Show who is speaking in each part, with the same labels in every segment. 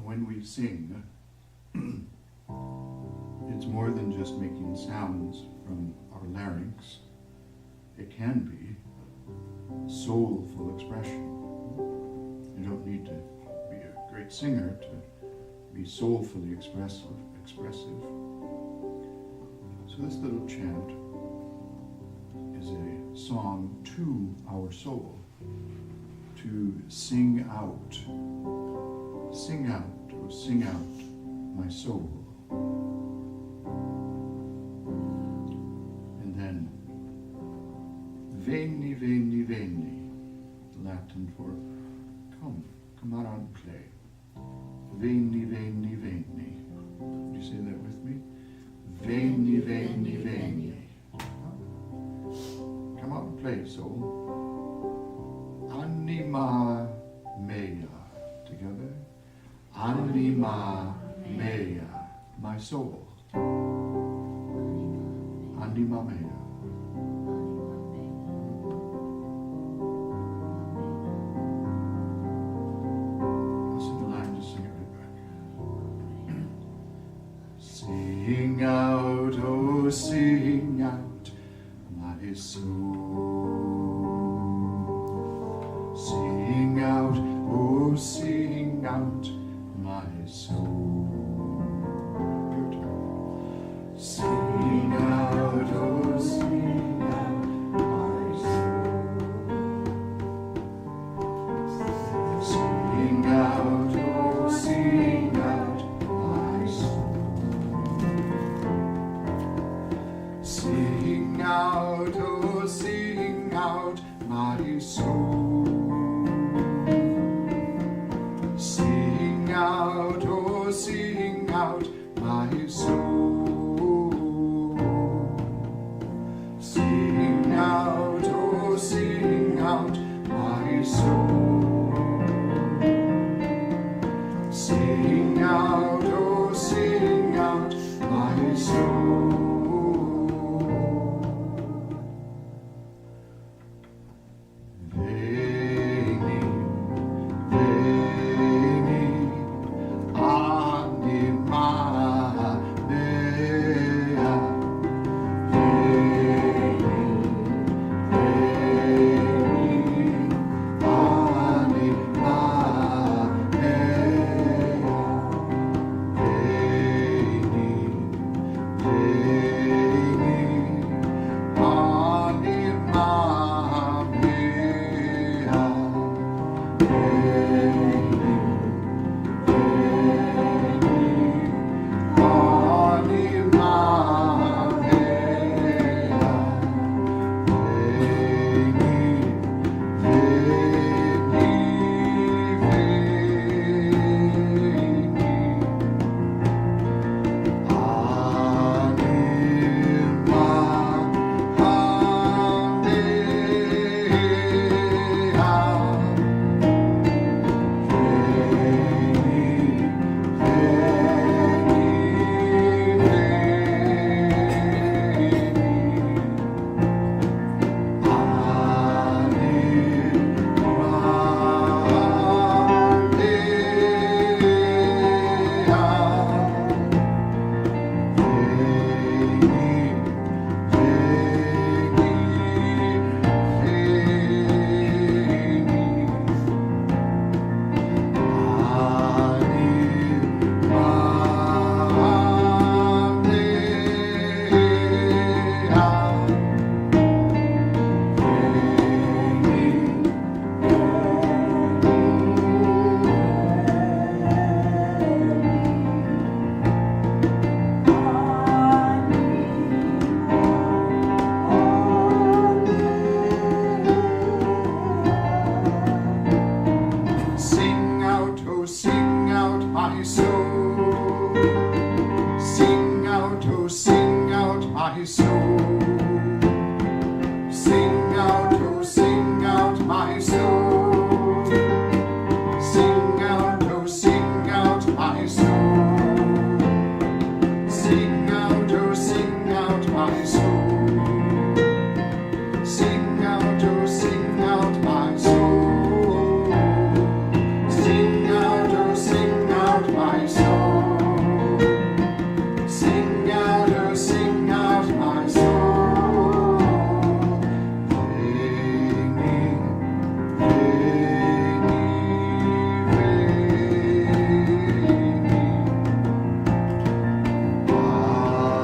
Speaker 1: When we sing, it's more than just making sounds from our larynx. It can be soulful expression. You don't need to be a great singer to be soulfully expressive. So this little chant is a song to our soul, to sing out. Sing out, oh sing out, my soul. And then, veni, veni, veni, Latin for come out and play. Veni, veni, veni. Would you say that with me? Veni, veni, veni. Come out and play, soul. Anima mea. Together. Anima mea, my soul. Anima mea. I'll sing the line, just sing it right back. Sing out, oh sing out, my soul. Sing out, oh sing out, my soul. Good. Sing out, oh sing out, my soul. Sing out, oh sing out, my soul. Sing out, oh sing out, my soul. Sing out, oh sing out, my soul. Sing out, oh sing out, my soul. Sing out, oh sing out, my soul. Veni, my soul. Sing out, oh sing out, my soul. Sing out, oh sing out, my soul. Sing out, oh sing out, my soul. Sing out, oh sing out, my soul. Sing out, oh sing out, my soul. Veni, veni, veni. Anima,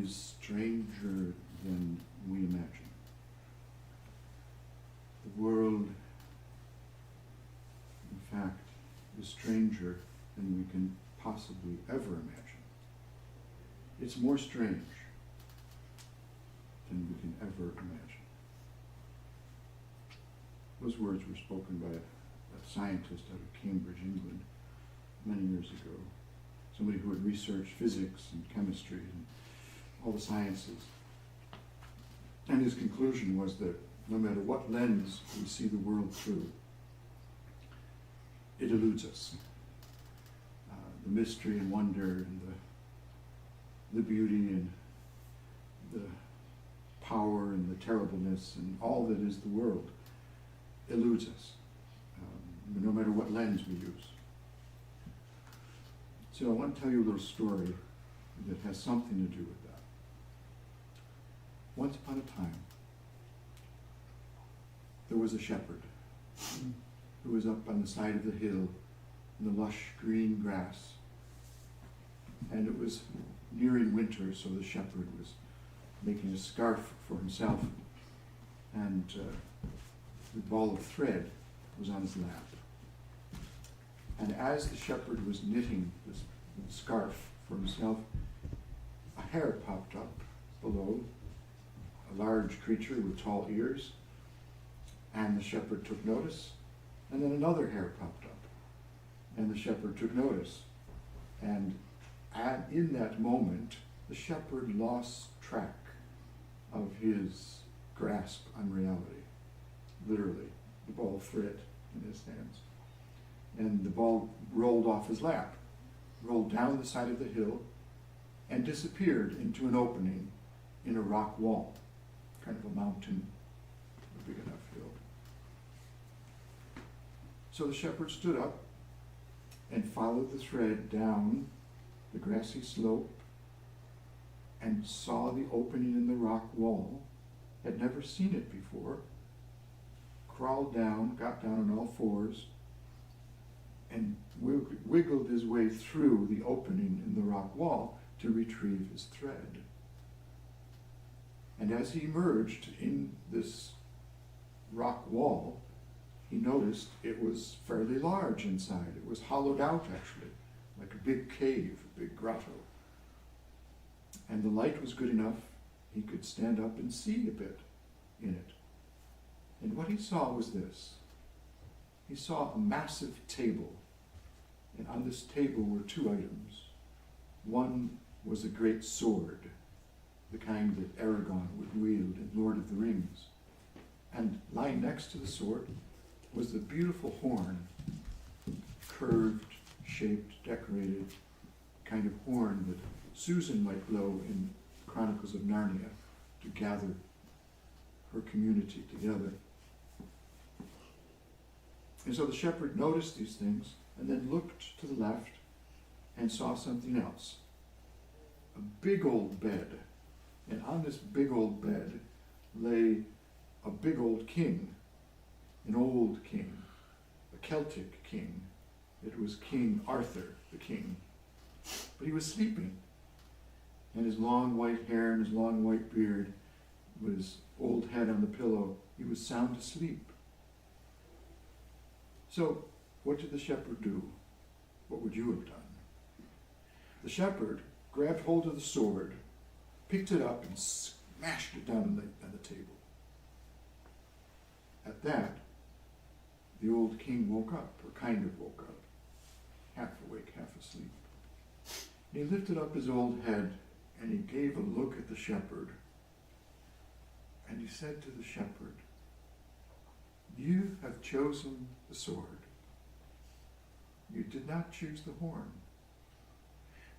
Speaker 1: is stranger than we imagine. The world, in fact, is stranger than we can possibly ever imagine. It's more strange than we can ever imagine. Those words were spoken by a scientist out of Cambridge, England, many years ago. Somebody who had researched physics and chemistry and all the sciences. And his conclusion was that no matter what lens we see the world through, it eludes us. The mystery and wonder and the beauty and the power and the terribleness and all that is the world eludes us, no matter what lens we use. So I want to tell you a little story that has something to do with that. Once upon a time, there was a shepherd who was up on the side of the hill in the lush green grass. And it was nearing winter, so the shepherd was making a scarf for himself, and the ball of thread was on his lap. And as the shepherd was knitting this scarf for himself, a hare popped up below, a large creature with tall ears, and the shepherd took notice, and then another hare popped up, and the shepherd took notice. And in that moment, the shepherd lost track of his grasp on reality, literally, the ball of thread in his hands. And the ball rolled off his lap, rolled down the side of the hill, and disappeared into an opening in a rock wall, kind of a mountain, a big enough hill. So the shepherd stood up and followed the thread down the grassy slope and saw the opening in the rock wall, had never seen it before, crawled down, got down on all fours, and wiggled his way through the opening in the rock wall to retrieve his thread. And as he emerged in this rock wall, he noticed it was fairly large inside. It was hollowed out, actually, like a big cave, a big grotto. And the light was good enough, he could stand up and see a bit in it. And what he saw was this. He saw a massive table, and on this table were two items. One was a great sword, the kind that Aragorn would wield in Lord of the Rings. And lying next to the sword was the beautiful horn, curved, shaped, decorated, kind of horn that Susan might blow in Chronicles of Narnia to gather her community together. And so the shepherd noticed these things and then looked to the left and saw something else. A big old bed. And on this big old bed lay a big old king, an old king, a Celtic king. It was King Arthur, the king. But he was sleeping. And his long white hair and his long white beard, with his old head on the pillow, he was sound asleep. So, what did the shepherd do? What would you have done? The shepherd grabbed hold of the sword, picked it up, and smashed it down on the table. At that, the old king woke up, or kind of woke up, half awake, half asleep. And he lifted up his old head, and he gave a look at the shepherd. And he said to the shepherd, "You have chosen the sword. You did not choose the horn.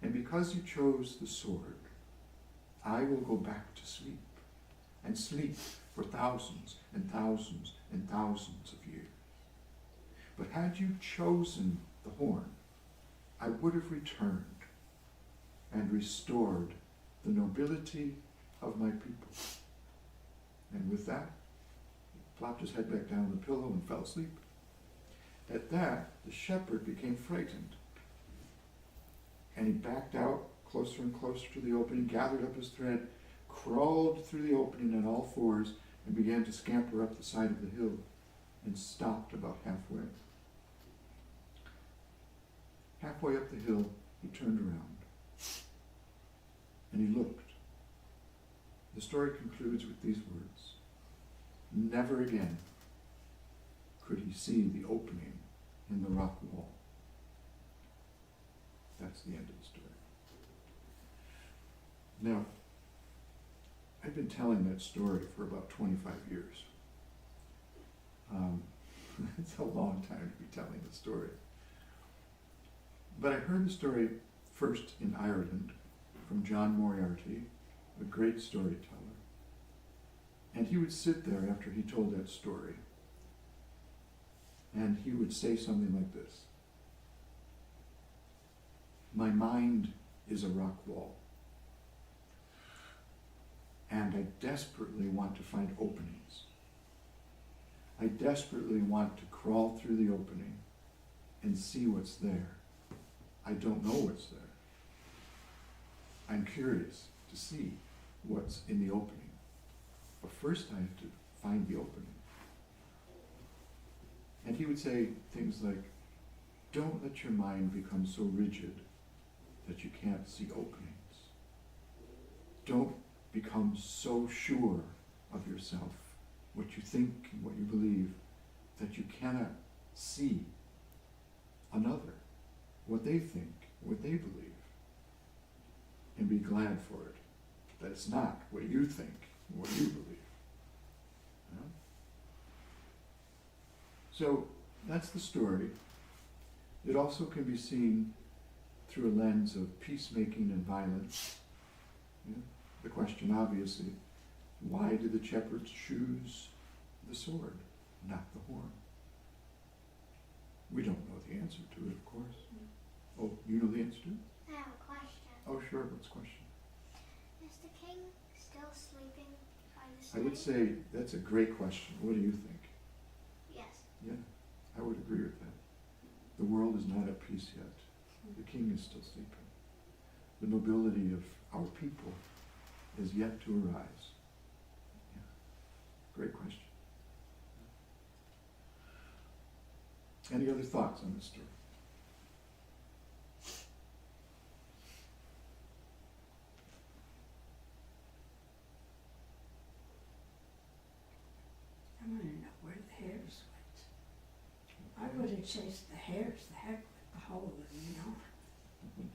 Speaker 1: And because you chose the sword, I will go back to sleep, and sleep for thousands and thousands and thousands of years. But had you chosen the horn, I would have returned and restored the nobility of my people." And with that, he plopped his head back down on the pillow and fell asleep. At that, the shepherd became frightened, and he backed out closer and closer to the opening, gathered up his thread, crawled through the opening on all fours, and began to scamper up the side of the hill, and stopped about halfway. Halfway up the hill, he turned around, and he looked. The story concludes with these words: never again could he see the opening in the rock wall. That's the end of the story. Now, I've been telling that story for about 25 years. It's a long time to be telling the story. But I heard the story first in Ireland from John Moriarty, a great storyteller. And he would sit there after he told that story, and he would say something like this: my mind is a rock wall, and I desperately want to find openings. I desperately want to crawl through the opening and see what's there. I don't know what's there. I'm curious to see what's in the opening. But first I have to find the opening. And he would say things like, don't let your mind become so rigid that you can't see openings. Don't become so sure of yourself, what you think and what you believe, that you cannot see another, what they think, what they believe, and be glad for it, that it's not what you think, what you believe. Yeah? So that's the story. It also can be seen through a lens of peacemaking and violence. Yeah? The question, obviously, why did the shepherds choose the sword, not the horn? We don't know the answer to it, of course. Oh, you know the answer to it?
Speaker 2: I have a question.
Speaker 1: Oh, sure. What's the question?
Speaker 2: Is the king still sleeping by the side?
Speaker 1: I would say that's a great question. What do you think?
Speaker 2: Yes.
Speaker 1: Yeah, I would agree with that. The world is not at peace yet. The king is still sleeping. The nobility of our people is yet to arise. Yeah. Great question. Any other thoughts on this story?
Speaker 3: I want to know where the hares went. I would have chased the hares, the heck with the hole, you know.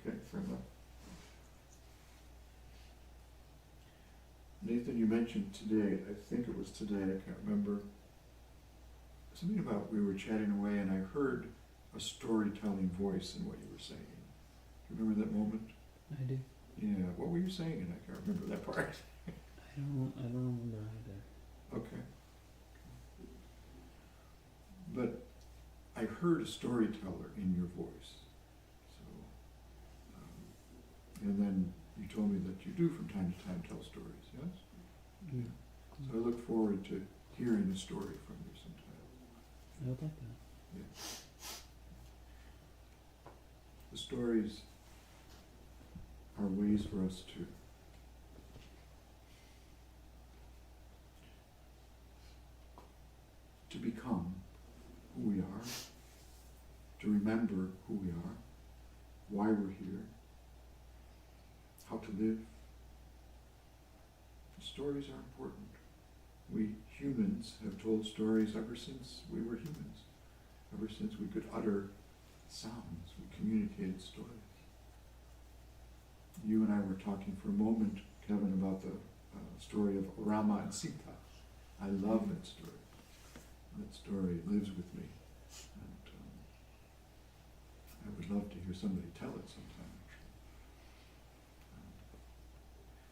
Speaker 1: Okay, fair enough. Nathan, you mentioned today, I think it was today, I can't remember, something about we were chatting away and I heard a storytelling voice in what you were saying. Do you remember that moment?
Speaker 4: I do.
Speaker 1: Yeah, what were you saying? And I can't remember that part.
Speaker 4: I don't remember either.
Speaker 1: Okay. But I heard a storyteller in your voice. So, and then you told me that you do from time to time tell stories, yes?
Speaker 4: Yeah.
Speaker 1: So I look forward to hearing a story from you sometime.
Speaker 4: I would like that.
Speaker 1: Yeah. The stories are ways for us to become who we are, to remember who we are, why we're here, how to live. Stories are important. We humans have told stories ever since we were humans. Ever since we could utter sounds, we communicated stories. You and I were talking for a moment, Kevin, about the story of Rama and Sita. I love that story. That story lives with me. And I would love to hear somebody tell it sometime, actually.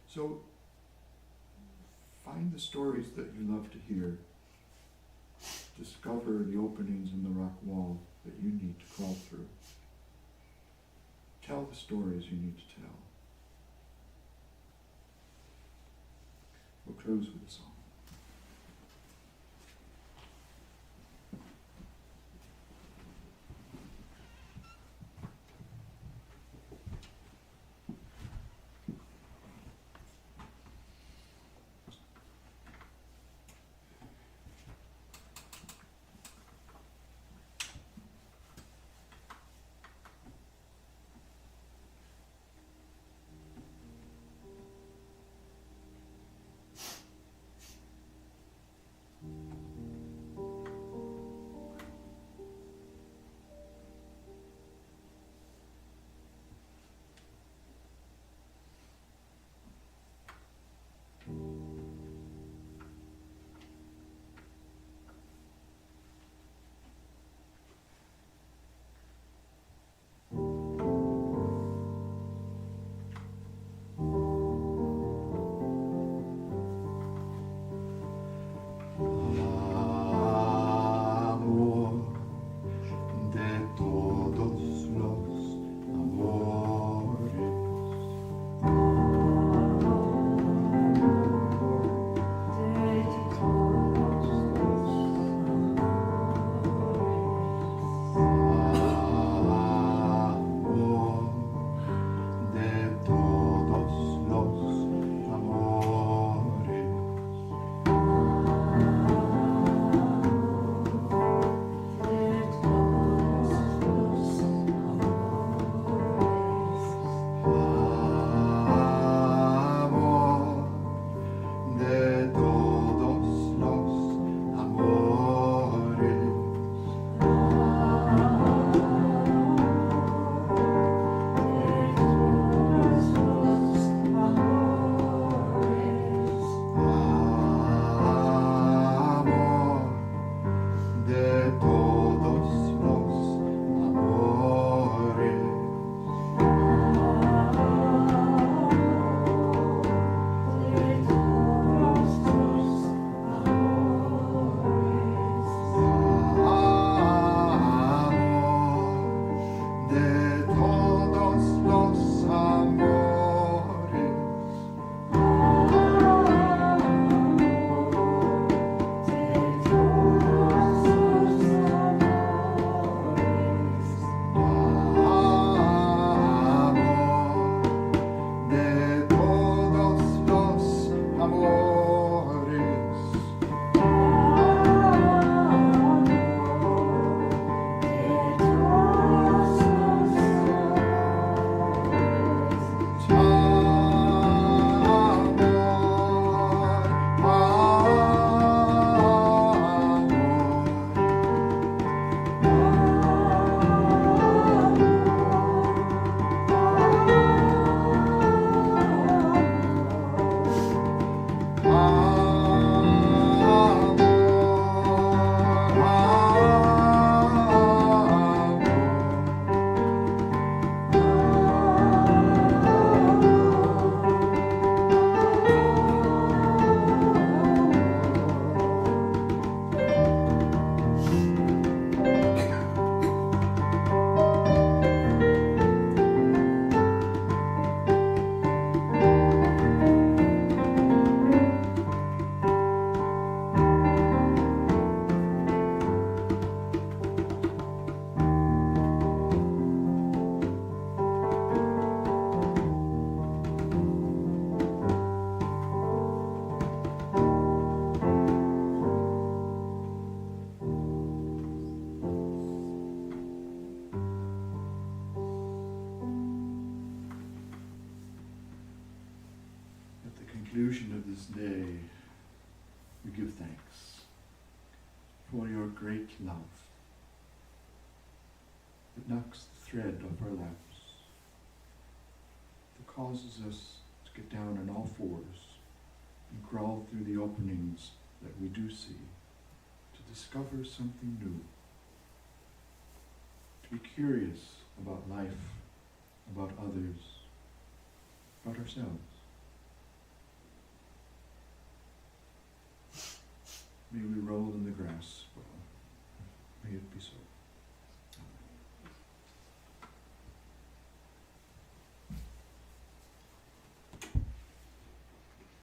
Speaker 1: So, find the stories that you love to hear. Discover the openings in the rock wall that you need to crawl through. Tell the stories you need to tell. We'll close with a song. institution of this day, we give thanks for your great love that knocks the thread off our laps, that causes us to get down on all fours and crawl through the openings that we do see, to discover something new, to be curious about life, about others, about ourselves. May we roll in the grass, well, may it be so.